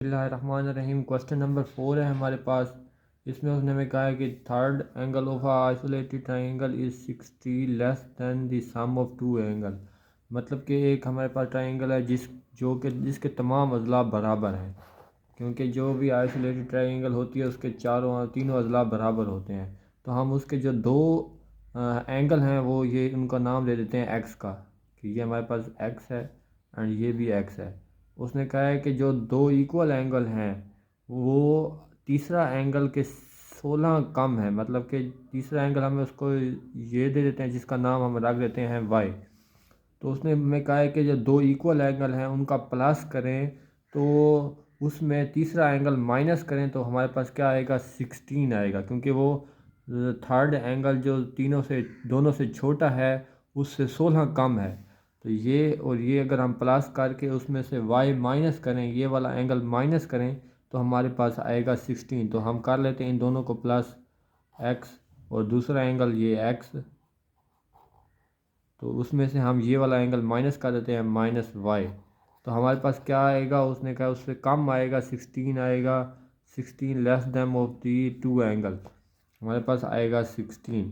बिस्मिल्लाहिर्रहमानिर्रहीम। Question number 4 है हमारे पास। इसमें उसने हमें कहा है कि third angle of a isolated triangle is 60 less than the sum of two angle. मतलब कि एक हमारे पास ट्राइंगल है जिसके तमाम अजला बराबर हैं, क्योंकि जो भी आइसोलेटेड ट्राइंगल होती है उसके तीनों अजला बराबर होते हैं। तो हम उसके जो दो एंगल हैं वो ये उनका नाम दे देते हैं एक्स का, कि ये हमारे पास एक्स है एंड ये भी एक्स है। उसने कहा है कि जो दो इक्वल एंगल हैं वो तीसरा एंगल के 16 कम है। मतलब कि तीसरा एंगल हमें उसको ये दे देते हैं जिसका नाम हम रख देते हैं वाई। तो उसने हमें कहा है कि जो दो इक्वल एंगल हैं उनका प्लस करें तो उसमें तीसरा एंगल माइनस करें तो हमारे पास क्या आएगा, 16 आएगा, क्योंकि वो थर्ड एंगल जो दोनों से छोटा है उससे 16 कम है। तो ये और ये अगर हम प्लस करके उसमें से y माइनस करें, ये वाला एंगल माइनस करें, तो हमारे पास आएगा 16। तो हम कर लेते हैं इन दोनों को प्लस x और दूसरा एंगल ये x, तो उसमें से हम ये वाला एंगल माइनस कर देते हैं माइनस वाई। तो हमारे पास क्या आएगा, उसने कहा उससे कम आएगा, 16 आएगा। 16 less than of the two angle, हमारे पास आएगा 16।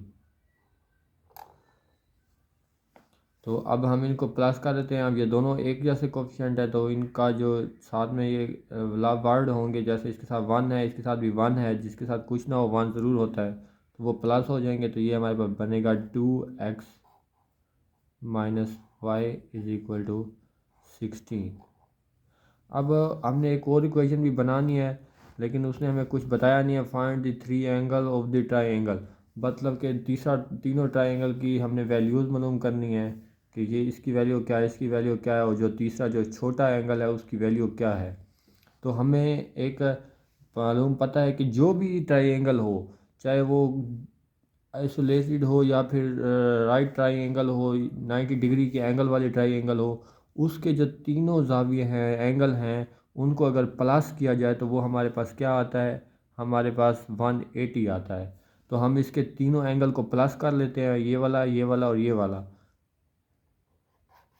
तो अब हम इनको प्लस कर देते हैं। अब ये दोनों एक जैसे कोफिशिएंट है तो इनका जो साथ में ये वर्ड होंगे, जैसे इसके साथ 1 है, इसके साथ भी 1 है, जिसके साथ कुछ ना हो 1 ज़रूर होता है, तो वो प्लस हो जाएंगे। तो ये हमारे पास बनेगा 2x minus y is equal to 16। अब हमने एक और इक्वेशन भी बनानी है, लेकिन उसने हमें कुछ बताया नहीं है। Find the three angle of the triangle, मतलब कि तीनों ट्राइंगल की हमने वैल्यूज़ मालूम करनी है कि ये इसकी वैल्यू क्या है, इसकी वैल्यू क्या है, और जो तीसरा जो छोटा एंगल है उसकी वैल्यू क्या है। तो हमें एक मालूम पता है कि जो भी ट्राइंगल हो, चाहे वो आइसोलेटेड हो या फिर राइट ट्राइंगल हो, 90 डिग्री के एंगल वाली ट्राइंगल हो, उसके जो तीनों जाविये हैं, एंगल हैं, उनको अगर प्लस किया जाए तो वो हमारे पास क्या आता है, हमारे पास 180 आता है। तो हम इसके तीनों एंगल को प्लस कर लेते हैं, ये वाला, ये वाला और ये वाला।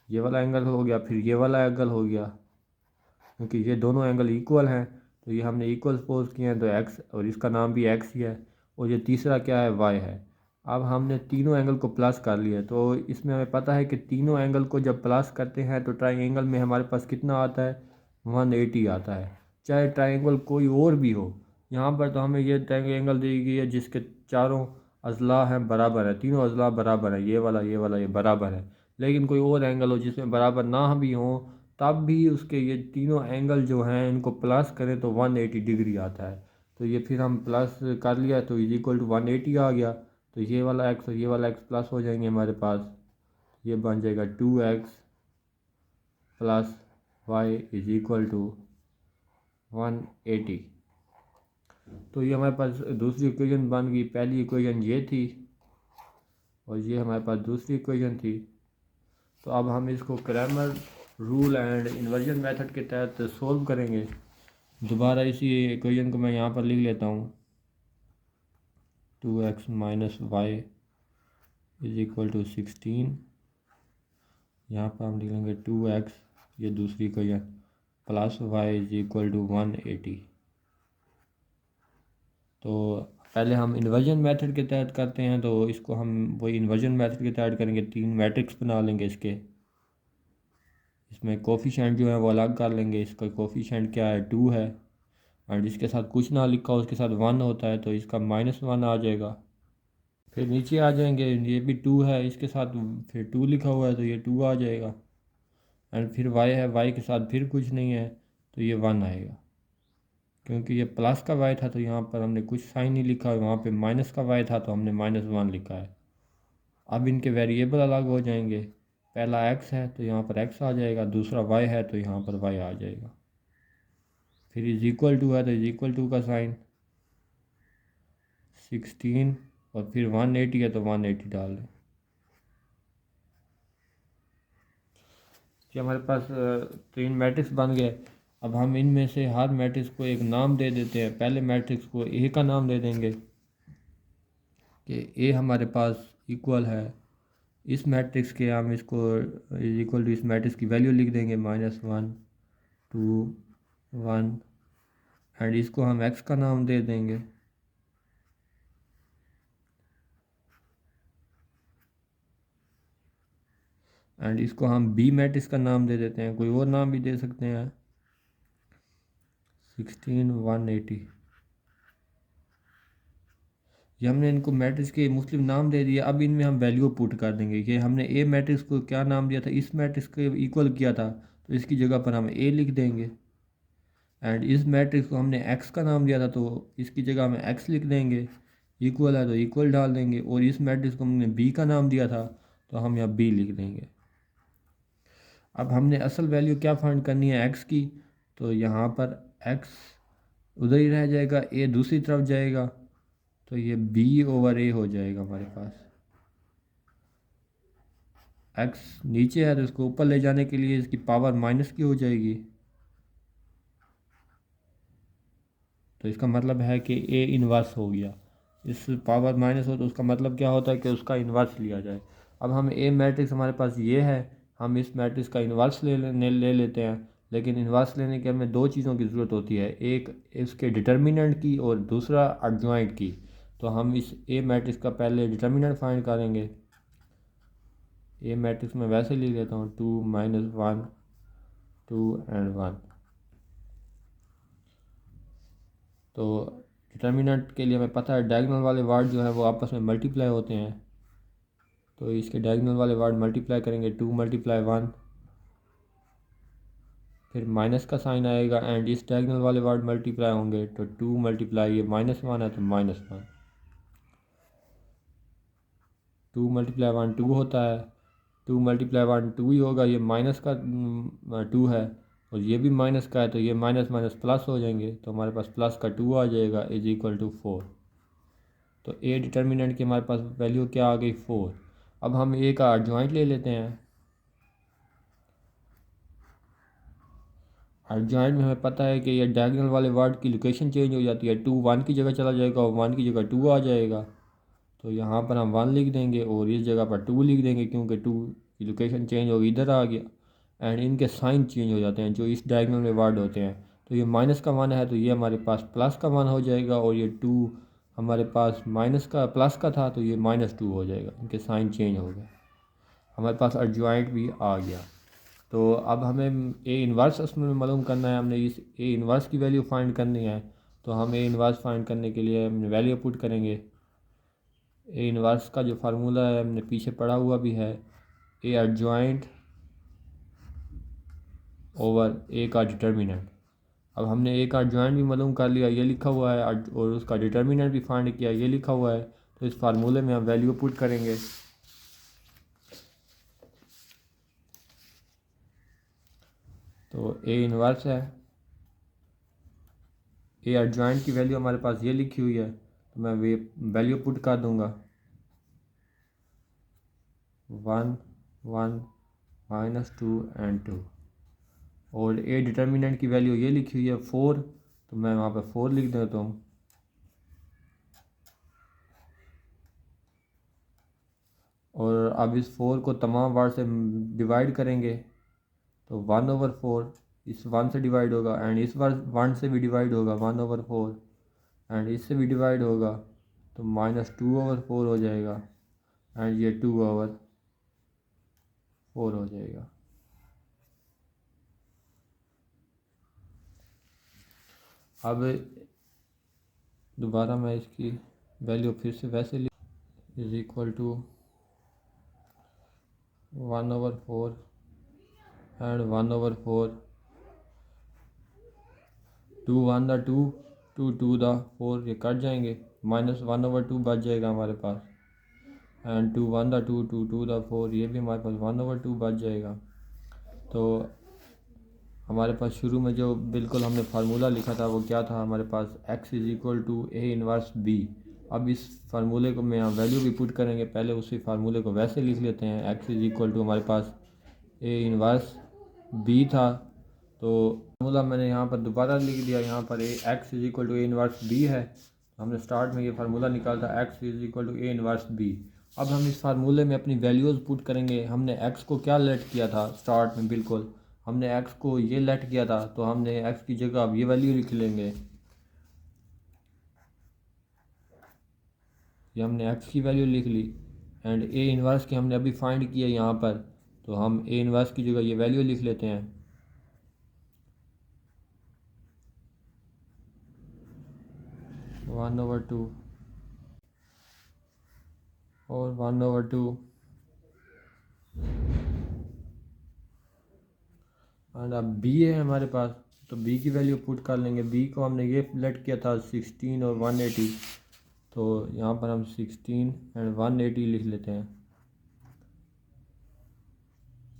ये वाला एंगल हो गया, फिर ये वाला एंगल हो गया, क्योंकि ये दोनों एंगल इक्वल हैं तो ये हमने इक्वल सपोज किए हैं, तो एक्स और इसका नाम भी एक्स ही है, और ये तीसरा क्या है, वाई है। अब हमने तीनों एंगल को प्लस कर लिया, तो इसमें हमें पता है कि तीनों एंगल को जब प्लस करते हैं तो ट्राइंगल में हमारे पास कितना आता है, 180 आता है। चाहे ट्राइंगल कोई और भी हो, यहाँ पर तो हमें ये ट्राइंगल दी गई है जिसके चारों अजला हैं बराबर है, तीनों अजला बराबर है, ये वाला, ये वाला, ये बराबर है। लेकिन कोई और एंगल हो जिसमें बराबर ना भी हो, तब भी उसके ये तीनों एंगल जो हैं इनको प्लस करें तो 180 डिग्री आता है। तो ये फिर हम प्लस कर लिया तो इज इक्वल टू 180 आ गया। तो ये वाला एक्स और ये वाला एक्स प्लस हो जाएंगे हमारे पास, ये बन जाएगा 2x plus y is equal to 180। तो ये हमारे पास दूसरी इक्वेशन बन गई। पहली इक्वेशन ये थी और ये हमारे पास दूसरी इक्वेशन थी। तो अब हम इसको Cramer rule and inversion method के तहत सोल्व करेंगे। दोबारा इसी इक्वेशन को मैं यहाँ पर लिख लेता हूँ, 2x minus y is equal to 16। यहाँ पर हम लिखेंगे 2x, ये दूसरी equation, plus y is equal to 180। तो पहले हम इन्वर्जन मेथड के तहत करते हैं, तो इसको हम वही इन्वर्जन मेथड के तहत करेंगे। तीन मैट्रिक्स बना लेंगे इसके, इसमें कोफिशिएंट जो है वो अलग कर लेंगे। इसका कोफिशिएंट क्या है, 2 है, और जिसके साथ कुछ ना लिखा हो उसके साथ 1 होता है तो इसका -1 आ जाएगा। फिर नीचे आ जाएंगे, ये भी 2 है, इसके साथ फिर 2 लिखा हुआ है तो ये 2 आ जाएगा। एंड फिर y है, y के साथ फिर कुछ नहीं है तो ये 1 आएगा। क्योंकि ये प्लस का y था तो यहाँ पर हमने कुछ साइन नहीं लिखा, वहाँ पे माइनस का y था तो हमने -1 लिखा है। अब इनके वेरिएबल अलग हो जाएंगे। पहला x है तो यहाँ पर x आ जाएगा, दूसरा y है तो यहाँ पर y आ जाएगा। फिर इज इक्वल टू है तो इज इक्वल टू का साइन, 16 और फिर 180 है तो 180 डाल दें। कि हमारे पास तीन मैट्रिक्स बन गए। अब हम इनमें से हर मैट्रिक्स को एक नाम दे देते हैं। पहले मैट्रिक्स को ए का नाम दे देंगे कि ए हमारे पास इक्वल है इस मैट्रिक्स के, हम इसको इज इक्वल टू इस मैट्रिक्स की वैल्यू लिख देंगे, -1 2 1 एंड इसको हम एक्स का नाम दे देंगे। एंड इसको हम बी मैट्रिक्स का नाम दे देते हैं, कोई और नाम भी दे सकते हैं, 16180। ये हमने इनको मैट्रिक्स के मुख्तलिफ नाम दे दिए। अब इनमें हम वैल्यू पुट कर देंगे कि हमने ए मैट्रिक्स को क्या नाम दिया था, इस मैट्रिक्स के इक्वल किया था, तो इसकी जगह पर हम ए लिख देंगे। एंड इस मैट्रिक्स को हमने एक्स का नाम दिया था, तो इसकी जगह हम एक्स लिख देंगे। इक्वल है तो इक्वल डाल देंगे। और इस मैट्रिक्स को हमने बी का नाम दिया था, तो हम यहाँ बी लिख देंगे। अब हमने असल वैल्यू क्या फाइंड करनी है एक्स की, तो यहाँ पर एक्स उधर ही रह जाएगा, ए दूसरी तरफ जाएगा, तो ये बी ओवर ए हो जाएगा हमारे पास। एक्स नीचे है तो इसको ऊपर ले जाने के लिए इसकी पावर माइनस की हो जाएगी, तो इसका मतलब है कि ए इन्वर्स हो गया। इस पावर माइनस हो तो उसका मतलब क्या होता है कि उसका इन्वर्स लिया जाए। अब हम ए मैट्रिक्स हमारे पास ये है, हम इस मैट्रिक्स का इन्वर्स ले लेते हैं। लेकिन इन्वर्स लेने के हमें दो चीज़ों की ज़रूरत होती है, एक इसके डिटर्मिनेंट की और दूसरा एडजॉइंट की। तो हम इस ए मैट्रिक्स का पहले डिटर्मिनेंट फाइंड करेंगे। ए मैट्रिक्स में वैसे लिख लेता हूँ 2 - 1 2 एंड 1। तो डिटर्मिनेंट के लिए हमें पता है डायगोनल वाले वर्ड जो है वो आपस में मल्टीप्लाई होते हैं, तो इसके डायगोनल वाले वर्ड मल्टीप्लाई करेंगे, 2 × 1, फिर माइनस का साइन आएगा। एंड इस डायगोनल वाले वर्ड मल्टीप्लाई होंगे, तो 2 × ये -1 है तो -1, 2 × 1 2 होता है, 2 × 1 2 ही होगा। ये माइनस का 2 है और ये भी माइनस का है, तो ये माइनस माइनस प्लस हो जाएंगे, तो हमारे पास प्लस का 2 आ जाएगा = 4। तो ए डिटर्मिनेंट की हमारे पास वैल्यू क्या आ गई 4। अब हम ए का एडजॉइंट ले लेते हैं। एडजॉइंट में हमें पता है कि ये डायगोनल वाले वर्ड की लोकेशन चेंज हो जाती है, 2 1 की जगह चला जाएगा और 1 की जगह 2 आ जाएगा। तो यहाँ पर हम 1 लिख देंगे और इस जगह पर 2 लिख देंगे, क्योंकि 2 की लोकेशन चेंज होगी, इधर आ गया। एंड इनके साइन चेंज हो जाते हैं जो इस डायगोनल में वर्ड होते हैं। तो ये माइनस का 1 है तो ये हमारे पास प्लस का 1 हो जाएगा, और ये 2 हमारे पास माइनस का प्लस का था तो ये -2 हो जाएगा, इनके साइन चेंज हो गए। हमारे पास एडजॉइंट भी आ गया। तो अब हमें ए इन्वर्स उसमें मालूम करना है, हमने इस ए इन्वर्स की वैल्यू फाइंड करनी है। तो हम ए इन्वर्स फाइंड करने के लिए हम वैल्यू पुट करेंगे। ए इन्वर्स का जो फार्मूला है हमने पीछे पढ़ा हुआ भी है, ए एडजॉइंट ओवर ए का डिटर्मिनेंट। अब हमने ए का एडजॉइंट भी मालूम कर लिया, ये लिखा हुआ है, और उसका डिटर्मिनेंट भी फाइंड किया, ये लिखा हुआ है। तो इस फार्मूले में हम वैल्यू पुट करेंगे। तो ए इन्वर्स है, ए एडजॉइंट की वैल्यू हमारे पास ये लिखी हुई है, तो मैं वे वैल्यू पुट कर दूंगा 1 1 -2 एंड 2। और ए डिटर्मिनेंट की वैल्यू ये लिखी हुई है 4, तो मैं वहाँ पर 4 लिख देता हूँ। और अब इस 4 को तमाम वर्ड से डिवाइड करेंगे, तो 1/4 इस 1 से डिवाइड होगा, एंड इस 1 से भी डिवाइड होगा 1/4, एंड इससे भी डिवाइड होगा तो -2/4 हो जाएगा, एंड ये 2/4 हो जाएगा। अब दोबारा मैं इसकी वैल्यू फिर से वैसे लिख = 1/4 एंड 1/4, 2 1 दा 2 2 2 दा 4, ये कट जाएंगे, -1/2 बच जाएगा हमारे पास। एंड 2 1 दा 2 2 2 दा 4, ये भी हमारे पास 1/2 बच जाएगा। तो हमारे पास शुरू में जो बिल्कुल हमने फार्मूला लिखा था वो क्या था, हमारे पास x = a इन्वर्स b। अब इस फार्मूले को में हम वैल्यू भी पुट करेंगे, पहले उसी फार्मूले को वैसे लिख लेते हैं। x = हमारे पास a इन्वर्स b था, तो फार्मूला मैंने यहाँ पर दोबारा लिख दिया। यहाँ पर x = a इन्वर्स b है, हमने स्टार्ट में ये फार्मूला निकाला था x = a इन्वर्स b। अब हम इस फार्मूले में अपनी वैल्यूज़ पुट करेंगे। हमने x को क्या लेट किया था स्टार्ट में, बिल्कुल हमने x को ये लेट किया था, तो हमने x की जगह अब ये वैल्यू लिख लेंगे। ये हमने एक्स की वैल्यू लिख ली एंड ए इन्वर्स की हमने अभी फाइंड किया यहाँ पर, तो हम ए इन्वर्स की जगह ये वैल्यू लिख लेते हैं। 1/2 और 1/2 एंड अब बी है हमारे पास, तो बी की वैल्यू पुट कर लेंगे। बी को हमने ये लेट किया था 16 और 180, तो यहाँ पर हम 16 एंड 180 लिख लेते हैं।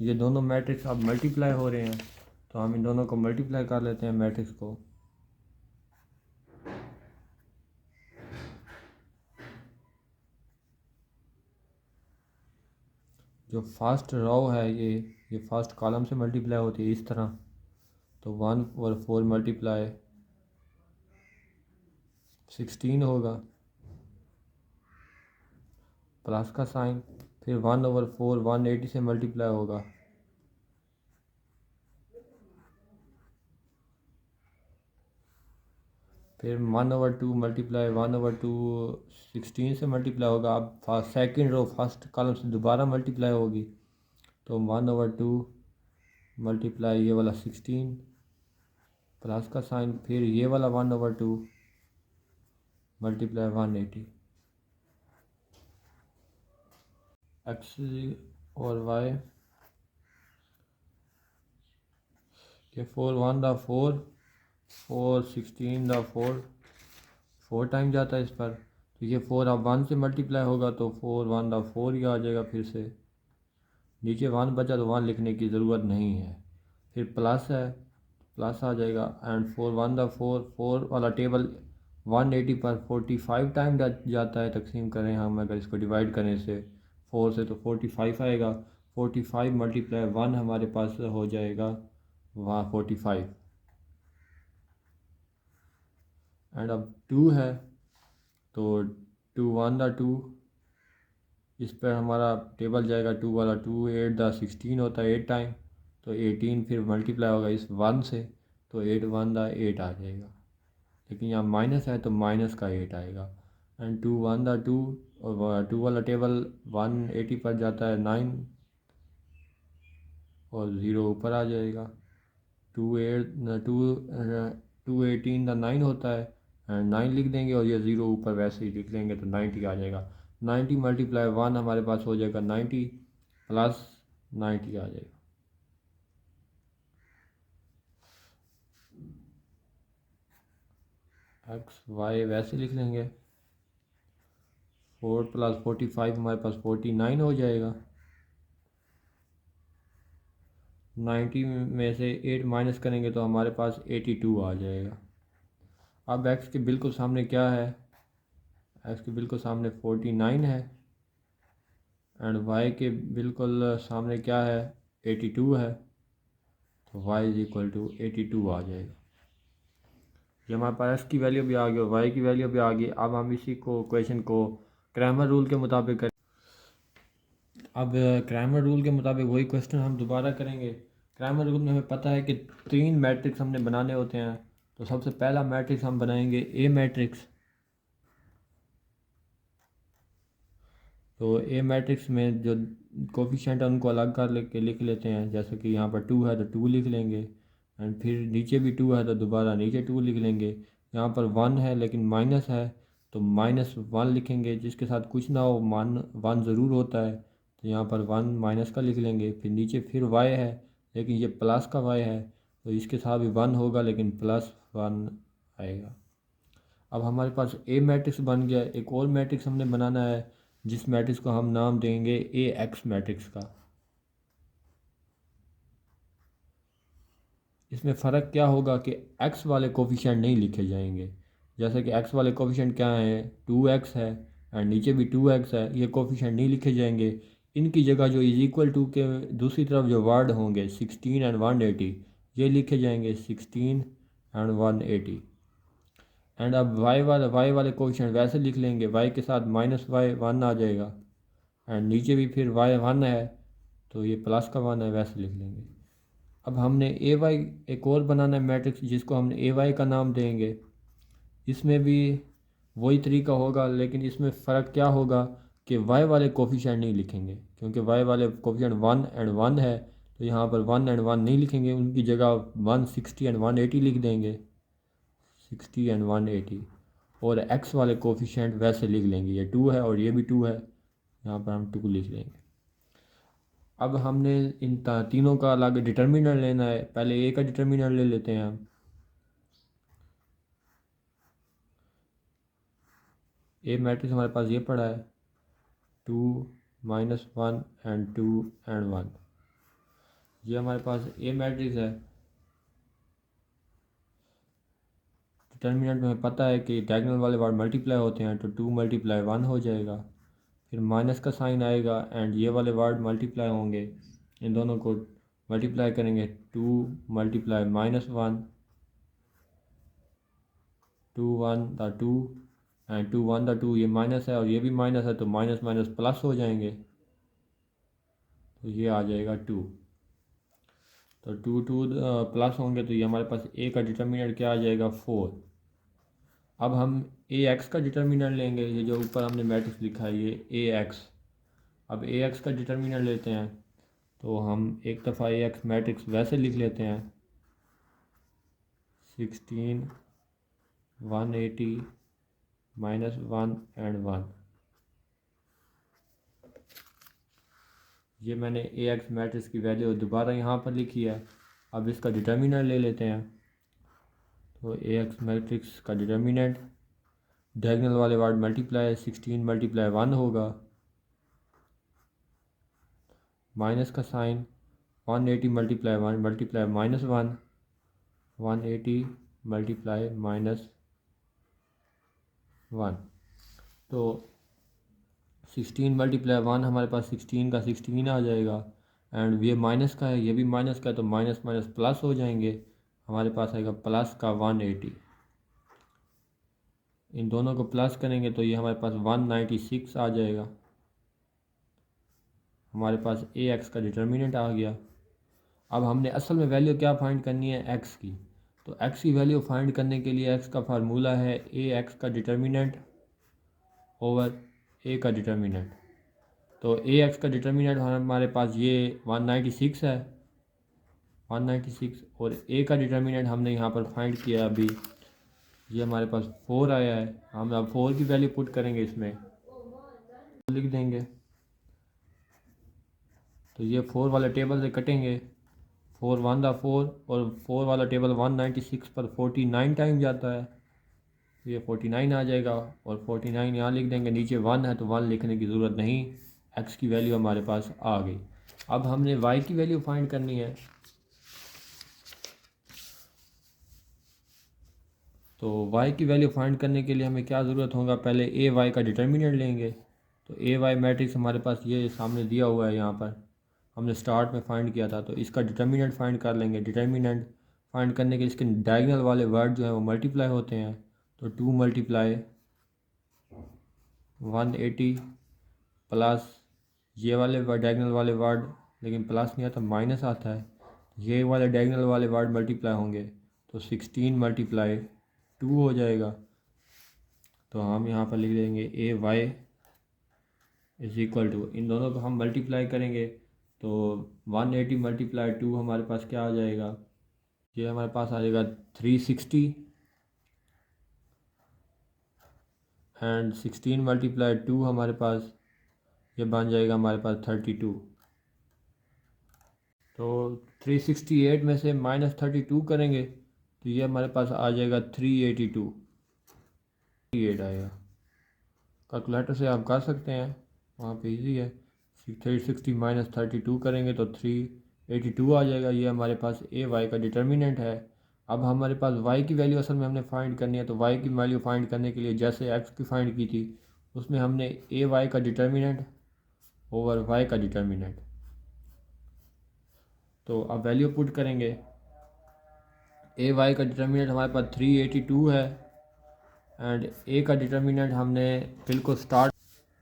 ये दोनों मैट्रिक्स अब मल्टीप्लाई हो रहे हैं, तो हम इन दोनों को मल्टीप्लाई कर लेते हैं मैट्रिक्स को। जो फर्स्ट रो है ये फर्स्ट कॉलम से मल्टीप्लाई होती है इस तरह, तो 1/4 मल्टीप्लाई 16 होगा प्लस का साइन, फिर 1/4 180 से मल्टीप्लाई होगा, फिर 1/2 मल्टीप्लाई 1/2 16 से मल्टीप्लाई होगा। अब सेकेंड रो फर्स्ट कॉलम से दोबारा मल्टीप्लाई होगी, तो 1/2 मल्टीप्लाई ये वाला 16 प्लस का साइन, फिर ये वाला 1/2 मल्टीप्लाई 180। एक्स और वाई के 4 1 दा 4 4 16 दा 4 टाइम जाता है इस पर, तो ये 4 अब 1 से मल्टीप्लाई होगा, तो 4 1 दा 4 ही आ जाएगा। फिर से नीचे 1 बचा तो 1 लिखने की ज़रूरत नहीं है, फिर प्लस है प्लस आ जाएगा एंड 4 1 दा 4 वाला टेबल 180 पर 45 टाइम जाता है। तकसीम करें हम अगर इसको डिवाइड करें से 4 से, तो 45 आएगा। 45 मल्टीप्लाई 1 हमारे पास हो जाएगा वहाँ 45 एंड अब 2 है, तो 2 1 दा 2 इस पर हमारा टेबल जाएगा 2 वाला 2 8 दा 16 होता है 8 टाइम, तो 18 फिर मल्टीप्लाई होगा इस 1 से, तो 8 1 दा 8 आ जाएगा। लेकिन यहाँ माइनस है तो माइनस का 8 आएगा एंड 2 1 दा 2 और 2 वाला टेबल 180 पर जाता है 9 और 0 ऊपर आ जाएगा। 2 18 दा 9 होता है एंड 9 लिख देंगे और ये 0 ऊपर वैसे ही लिख लेंगे, तो 90 आ जाएगा। 90 मल्टीप्लाई 1 हमारे पास हो जाएगा 90 प्लस 90 आ जाएगा। एक्स वाई वैसे लिख लेंगे, 4 + 45 हमारे पास 49 हो जाएगा। 90 में से 8 माइनस करेंगे तो हमारे पास 82 आ जाएगा। अब एक्स के बिल्कुल सामने क्या है, एक्स के बिल्कुल सामने 49 है एंड वाई के बिल्कुल सामने क्या है 82 है, तो y = 82 आ जाएगा। ये हमारे पास x की वैल्यू भी आ गई और y की वैल्यू भी आ गई। अब हम इसी को क्वेश्चन को क्रैमर रूल के मुताबिक करें। अब क्रैमर रूल के मुताबिक वही क्वेश्चन हम दोबारा करेंगे। क्रैमर रूल में हमें पता है कि 3 मैट्रिक्स हमने बनाने होते हैं, तो सबसे पहला मैट्रिक्स हम बनाएंगे ए मैट्रिक्स। तो ए मैट्रिक्स में जो कोफिशिएंट है उनको अलग कर लेके लिख लेते हैं, जैसे कि यहाँ पर 2 है तो 2 लिख लेंगे एंड फिर नीचे भी 2 है तो दोबारा नीचे 2 लिख लेंगे। यहाँ पर 1 है लेकिन माइनस है तो -1 लिखेंगे, जिसके साथ कुछ ना हो 1 ज़रूर होता है, तो यहाँ पर 1 माइनस का लिख लेंगे। फिर नीचे फिर y है लेकिन ये प्लस का y है, तो इसके साथ भी 1 होगा लेकिन +1 आएगा। अब हमारे पास ए मैट्रिक्स बन गया। एक और मैट्रिक्स हमने बनाना है जिस मैट्रिक्स को हम नाम देंगे ए एक्स मैट्रिक्स का। इसमें फ़र्क क्या होगा कि एक्स वाले कोफिशिएंट नहीं लिखे जाएंगे। जैसे कि एक्स वाले कोफिशिएंट क्या हैं 2x है एंड नीचे भी 2x है, ये कोफिशिएंट नहीं लिखे जाएंगे। इनकी जगह जो = के दूसरी तरफ जो वर्ड होंगे 16 एंड 180 ये लिखे जाएंगे 16 एंड 180। एंड अब y वाले कोफिशिएंट वैसे लिख लेंगे, y के साथ -y 1 आ जाएगा एंड नीचे भी फिर y 1 है तो ये प्लस का 1 है वैसे लिख लेंगे। अब हमने ए वाई एक और बनाना है मैट्रिक्स जिसको हमने ए वाई का नाम देंगे। इसमें भी वही तरीका होगा, लेकिन इसमें फ़र्क क्या होगा कि वाई वाले कोफिशिएंट नहीं लिखेंगे, क्योंकि वाई वाले कोफिशिएंट 1 एंड 1 है, तो यहाँ पर 1 एंड 1 नहीं लिखेंगे, उनकी जगह 160 एंड 180 लिख देंगे, 60 एंड 180। और एक्स वाले कोफिशिएंट वैसे लिख लेंगे, ये 2 है और ये भी 2 है, यहाँ पर हम 2 लिख लेंगे। अब हमने इन तीनों का अलग डिटर्मिनर लेना है। पहले ए का डिटर्मिनर ले लेते हैं हम। ए मैट्रिक्स हमारे पास ये पड़ा है 2 -1 एंड 2 एंड 1। ये हमारे पास ए मैट्रिक्स है। डिटर्मिनेंट में हमें पता है कि डायगोनल वाले वर्ड मल्टीप्लाई होते हैं, तो 2 × 1 हो जाएगा, फिर माइनस का साइन आएगा एंड ये वाले वर्ड मल्टीप्लाई होंगे, इन दोनों को मल्टीप्लाई करेंगे, 2 × -1, 2 1 द 2 एंड 2 1 द 2, ये माइनस है और ये भी माइनस है, तो माइनस माइनस प्लस हो जाएंगे, तो ये आ जाएगा 2। तो 2 2 प्लस होंगे, तो ये हमारे पास ए का डिटर्मिनेंट क्या आ जाएगा 4। अब हम ए एक्स का डिटर्मिनेंट लेंगे, ये जो ऊपर हमने मैट्रिक्स लिखा है ये ए एक्स। अब ए एक्स का डिटर्मिनेंट लेते हैं, तो हम एक दफ़ा ए एक्स मैट्रिक्स वैसे लिख लेते हैं 16 180 -1 एंड 1। ये मैंने ए एक्स मैट्रिक्स की वैल्यू दोबारा यहाँ पर लिखी है। अब इसका डिटर्मिनेंट ले लेते हैं, तो ए एक्स मैट्रिक्स का डिटर्मिनेंट डायगोनल वाले वर्ड मल्टीप्लाई 16 × 1 होगा, माइनस का साइन 180 × 1 मल्टीप्लाई -1, 180 मल्टीप्लाई -1। तो 16 × 1 हमारे पास 16 का 16 आ जाएगा, एंड ये माइनस का है, ये भी माइनस का है, तो माइनस माइनस प्लस हो जाएंगे, हमारे पास आएगा प्लस का 180। इन दोनों को प्लस करेंगे तो ये हमारे पास 196 आ जाएगा। हमारे पास ए एक्स का डिटर्मिनेंट आ गया। अब हमने असल में वैल्यू क्या फाइंड करनी है, एक्स की। तो एक्स की वैल्यू फाइंड करने के लिए एक्स का फार्मूला है ए एक्स का डिटर्मिनेंट ओवर ए का डिटर्मिनेंट। तो ए एक्स का डिटर्मिनेंट हमारे पास ये 196 है, 196, और ए का डिटर्मिनेंट हमने यहाँ पर फाइंड किया अभी, ये हमारे पास 4 आया है। हम अब 4 की वैल्यू पुट करेंगे, इसमें लिख देंगे, तो ये 4 वाले टेबल से कटेंगे, 4 1 दा 4, और 4 वाला टेबल 196 पर 49 टाइम जाता है, तो ये 49 आ जाएगा, और 49 यहाँ लिख देंगे, नीचे 1 है तो 1 लिखने की ज़रूरत नहीं, एक्स की वैल्यू हमारे पास आ गई। अब हमने वाई की वैल्यू फाइंड करनी है, तो y की वैल्यू फाइंड करने के लिए हमें क्या ज़रूरत होगा, पहले ए वाई का डिटर्मिनेंट लेंगे। तो ए वाई मैट्रिक्स हमारे पास ये सामने दिया हुआ है, यहाँ पर हमने स्टार्ट में फाइंड किया था, तो इसका डिटर्मिनेंट फाइंड कर लेंगे। डिटर्मिनेंट फाइंड करने के इसके डायगोनल वाले वर्ड जो हैं वो मल्टीप्लाई होते हैं, तो 2 × 180 प्लस ये वाले डायगोनल वाले वर्ड, लेकिन प्लस नहीं आता, माइनस आता है, ये वाले डायगोनल वाले वर्ड मल्टीप्लाई होंगे, तो 16 × 2 हो जाएगा। तो हम यहाँ पर लिख देंगे ए वाई इज इक्वल टू, इन दोनों को हम मल्टीप्लाई करेंगे, तो 180 × 2 हमारे पास क्या आ जाएगा, ये हमारे पास आ जाएगा 360, एंड 16 × 2 हमारे पास ये बन जाएगा हमारे पास 32। तो 368 में से -32 करेंगे, तो ये हमारे पास आ जाएगा 382 आएगा। कैलकुलेटर से आप कर सकते हैं, वहाँ पे इजी है। 360 - 32 करेंगे तो 382 आ जाएगा। ये हमारे पास ए वाई का डिटर्मिनेंट है। अब हमारे पास वाई की वैल्यू असल में हमने फाइंड करनी है, तो वाई की वैल्यू फाइंड करने के लिए जैसे एक्स की फाइंड की थी, उसमें हमने ए वाई का डिटर्मिनेंट ओवर वाई का डिटर्मिनेंट, तो अब वैल्यू पुट करेंगे। ए वाई का डिटर्मिनेंट हमारे पास 382 है, एंड ए का डिटर्मिनेंट हमने बिल्कुल स्टार्ट,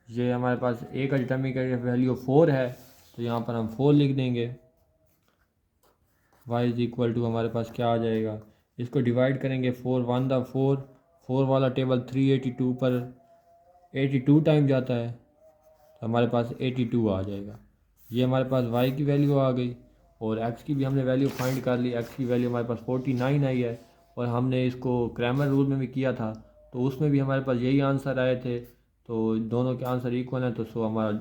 ये हमारे पास ए का डिटर्मिनेंट वैल्यू 4 है, तो यहाँ पर हम 4 लिख देंगे। y इज इक्वल टू हमारे पास क्या आ जाएगा, इसको डिवाइड करेंगे, 4 1 दा 4, 4 वाला टेबल 382 पर 82 टाइम जाता है तो हमारे पास 82 आ जाएगा। ये हमारे पास y की वैल्यू आ गई और x की भी हमने वैल्यू फाइंड कर ली। x की वैल्यू हमारे पास 49 आई है और हमने इसको क्रैमर रूल में भी किया था तो उसमें भी हमारे पास यही आंसर आए थे। तो दोनों के आंसर इक्वल हैं तो सो हमारा